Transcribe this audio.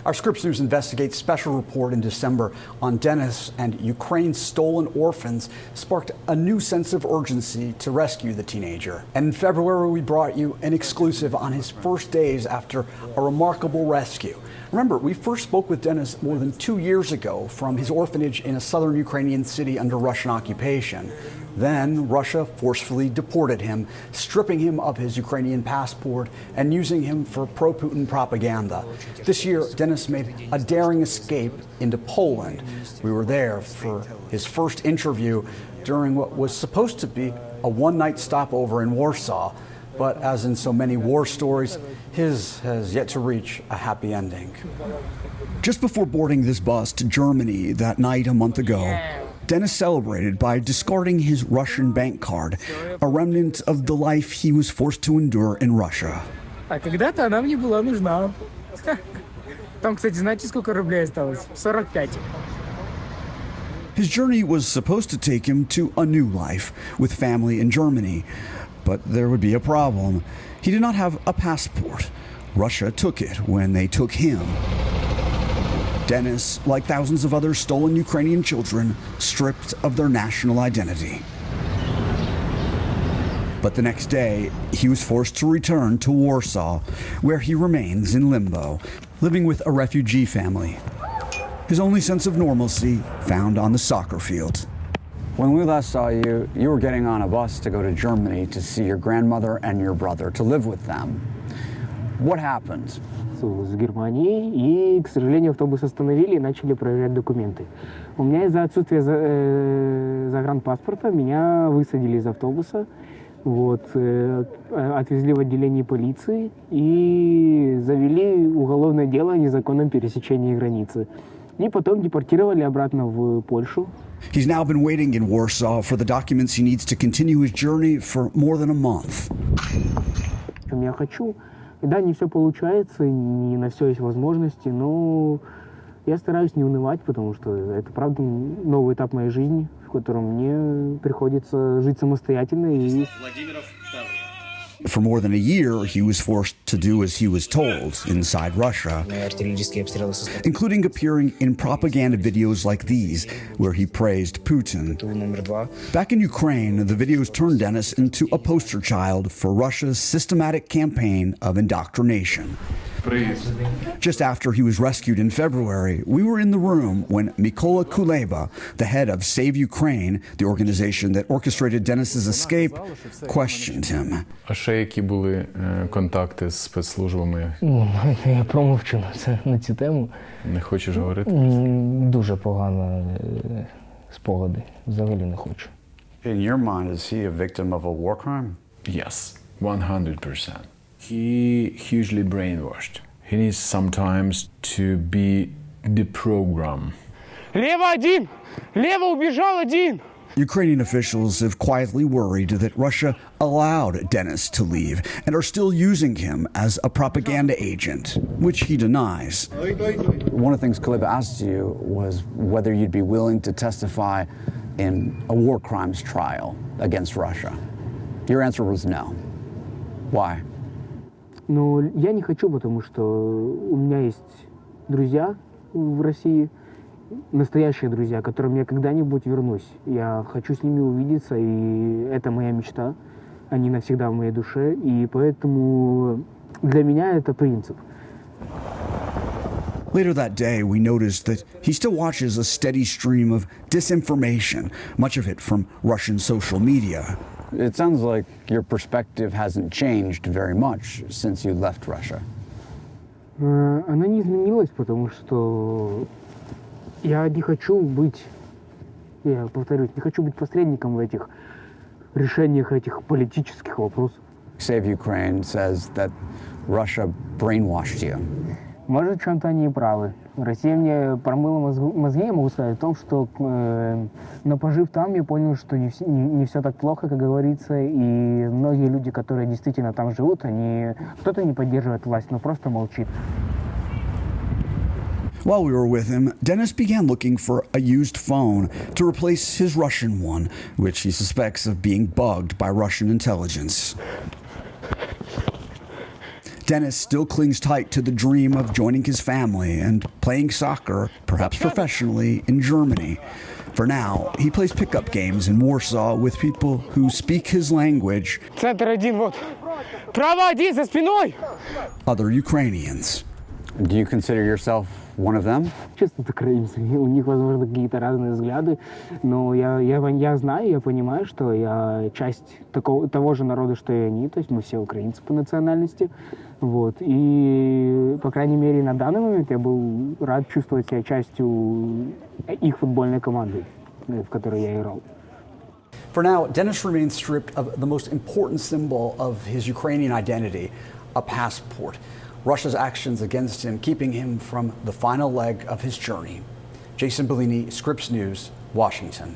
Our Scripps News Investigates special report in December on Denis and Ukraine's stolen orphans sparked a new sense of urgency to rescue the teenager. And in February, we brought you an exclusive on his first days after a remarkable rescue. Remember, we first spoke with Denis more than 2 years ago from his orphanage in a southern Ukrainian city under Russian occupation. Then Russia forcefully deported him, stripping him of his Ukrainian passport and using him for pro-Putin propaganda. This year, Denis made a daring escape into Poland. We were there for his first interview during what was supposed to be a one-night stopover in Warsaw. But as in so many war stories, his has yet to reach a happy ending. Just before boarding this bus to Germany that night a month ago, Denis celebrated by discarding his Russian bank card, a remnant of the life he was forced to endure in Russia. А когда-то она мне была нужна. Там, кстати, знаете, сколько рублей осталось? 45. His journey was supposed to take him to a new life with family in Germany. But there would be a problem. He did not have a passport. Russia took it when they took him. Denis, like thousands of other stolen Ukrainian children, stripped of their national identity. But the next day, he was forced to return to Warsaw, where he remains in limbo, living with a refugee family. His only sense of normalcy found on the soccer field. When we last saw you, you were getting on a bus to go to Germany to see your grandmother and your brother, to live with them. What happened? С Германии, и, к сожалению, автобус остановили и начали проверять документы. У меня из-за отсутствия загранпаспорта меня высадили из автобуса, отвезли в отделение полиции и завели уголовное дело о незаконном пересечении границы. И потом депортировали обратно в Польшу. He's now been waiting in Warsaw for the documents he needs to continue his journey for more than a month. Я хочу. Да, не все получается, не на все есть возможности, но я стараюсь не унывать, потому что это, правда, новый этап моей жизни, в котором мне приходится жить самостоятельно. For more than a year, he was forced to do as he was told inside Russia, including appearing in propaganda videos like these, where he praised Putin. Back in Ukraine, the videos turned Denis into a poster child for Russia's systematic campaign of indoctrination. Just after he was rescued in February, we were in the room when Mykola Kuleba, the head of Save Ukraine, the organization that orchestrated Denis's escape, questioned him. А ще які були контакти з спецслужбами? Я промовчу на цю тему. Не хочеш говорити? Дуже погано спогади. Взагалі не хочу. In your mind, is he a victim of a war crime? Yes, 100%. He hugely brainwashed. He needs sometimes to be deprogrammed. Лево один! Лево убежал один! Ukrainian officials have quietly worried that Russia allowed Denis to leave and are still using him as a propaganda agent, which he denies. One of the things Kuleba asked you was whether you'd be willing to testify in a war crimes trial against Russia. Your answer was no. Why? Но я не хочу, потому что у меня есть друзья в России, настоящие друзья, к которым я когда-нибудь вернусь. Я хочу с ними увидеться, и это моя мечта. Они навсегда в моей душе, и поэтому для меня это принцип. Later that day, we noticed that he still watches a steady stream of disinformation, much of it from Russian social media. It sounds like your perspective hasn't changed very much since you left Russia. Она не изменилась, потому что я не хочу быть, я повторюсь, не хочу быть посредником в этих решениях этих политических вопросов. Save Ukraine says that Russia brainwashed you. Может, в чем-то они и правы. Россия мне промыла мозги, я могу сказать, в том, что, но пожив там, я понял, что не все так плохо, как говорится, и многие люди, которые действительно там живут, кто-то не поддерживает власть, но просто молчит. While we were with him, Denis began looking for a used phone to replace his Russian one, which he suspects of being bugged by Russian intelligence. Dennis still clings tight to the dream of joining his family and playing soccer, perhaps professionally, in Germany. For now, he plays pickup games in Warsaw with people who speak his language, Центр один, вот. Право один, за спиной! other Ukrainians. Do you consider yourself one of them? Честно, это украинцы. У них, возможно, какие-то разные взгляды, но я знаю, я понимаю, что я часть того же народа, что и они, то есть мы все украинцы по национальности. Вот. И, по крайней мере, на данный момент я был рад чувствовать себя частью их футбольной команды, в которой я играл. For now, Dennis remains stripped of the most important symbol of his Ukrainian identity, a passport. Russia's actions against him keeping him from the final leg of his journey. Jason Bellini, Scripps News, Washington.